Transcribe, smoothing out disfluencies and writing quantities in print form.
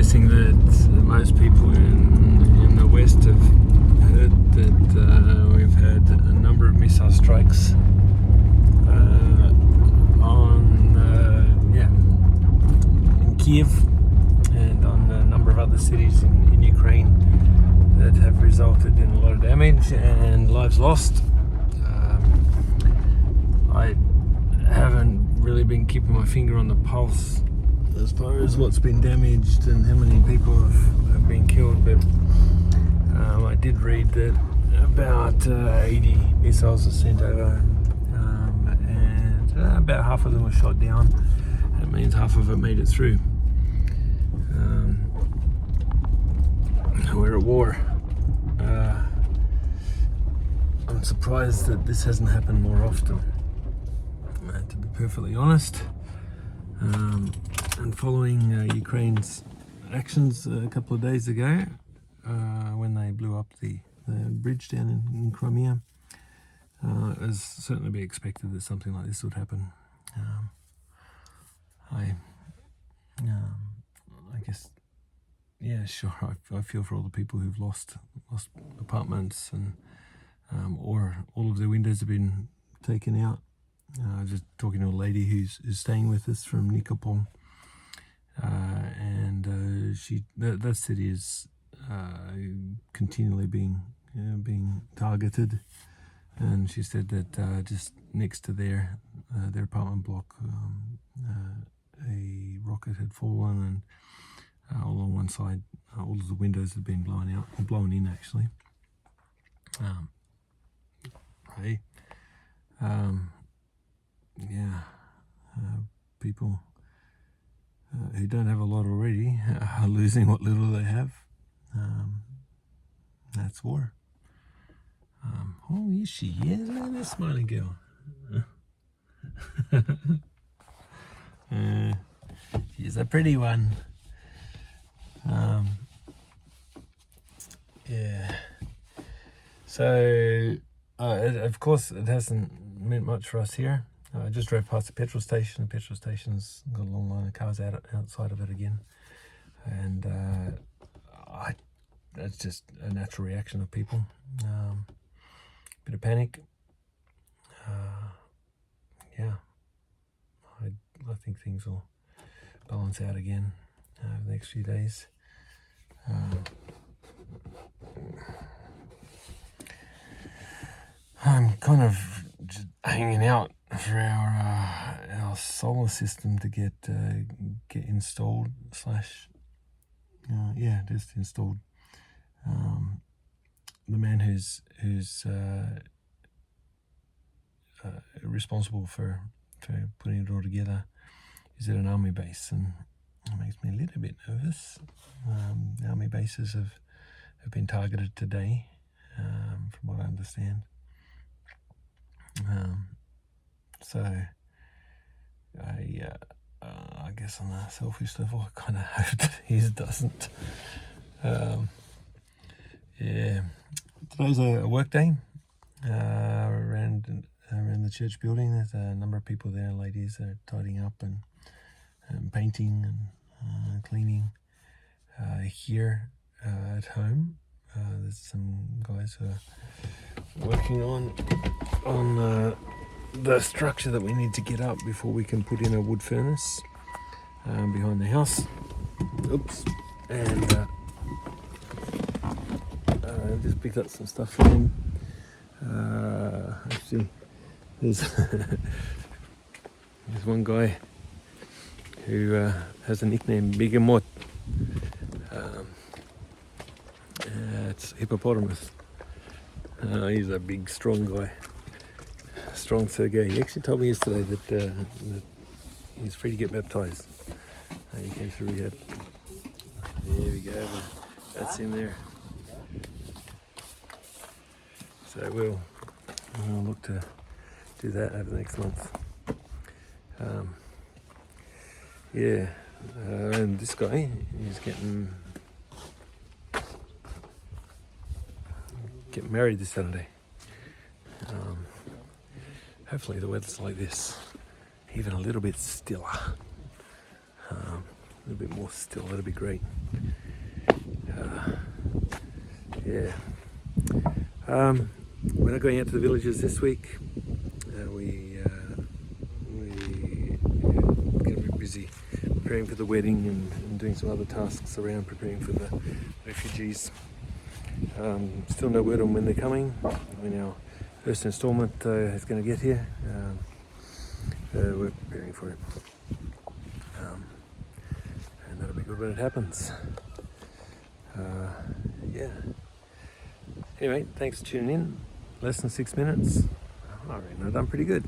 guessing that most people in the West have heard that we've had a number of missile strikes in Kiev and on a number of other cities in Ukraine that have resulted in a lot of damage and lives lost. I haven't really been keeping my finger on the pulse as far as what's been damaged and how many people have been killed, but I did read that about 80 missiles were sent over, and about half of them were shot down. That means half of it made it through. We're at war. I'm surprised that this hasn't happened more often, to be perfectly honest. And following Ukraine's actions a couple of days ago, when they blew up the bridge down in Crimea, it was certainly to be expected that something like this would happen. I guess, yeah, sure. I feel for all the people who've lost apartments and or all of their windows have been taken out. I was just talking to a lady who's staying with us from Nikopol, and that city is continually being targeted, and she said that just next to their apartment block, a rocket had fallen, and along one side, all of the windows had been blown in actually. People who don't have a lot already are losing what little they have. That's war. Oh, yes, she is. Look at that smiling girl. She's a pretty one. Yeah. So, of course, it hasn't meant much for us here. I just drove past the petrol station. The petrol station's got a long line of cars outside of it again. And that's just a natural reaction of people. Bit of panic. I think things will balance out again over the next few days. I'm kind of just hanging out for our solar system to get installed just installed. The man who's responsible for putting it all together is at an army base, and it makes me a little bit nervous. The army bases have been targeted today, from what I understand. So I guess on a selfish level, I kind of hope that his doesn't. Today's a work day around the church building. There's a number of people there, ladies that are tidying up and painting and cleaning. Here at home, there's some guys who are working on the structure that we need to get up before we can put in a wood furnace behind the house. Oops. And I just picked up some stuff from him. Actually, there's one guy who has a nickname, Begemot. It's hippopotamus. He's a big, strong guy. Strong Sergei. He actually told me yesterday that he's free to get baptized. He came through rehab. There we go. That's in there. So we'll look to do that over the next month. And this guy is getting married this Saturday. Hopefully the weather's like this, even a little bit stiller, a little bit more still. That'd be great. Yeah. We're not going out to the villages this week. We get a bit busy preparing for the wedding and doing some other tasks around preparing for the refugees. Still no word on when they're coming, when our first instalment is going to get here. We're preparing for it. And that'll be good when it happens. Yeah. Anyway, thanks for tuning in. Less than 6 minutes. I reckon I've done pretty good.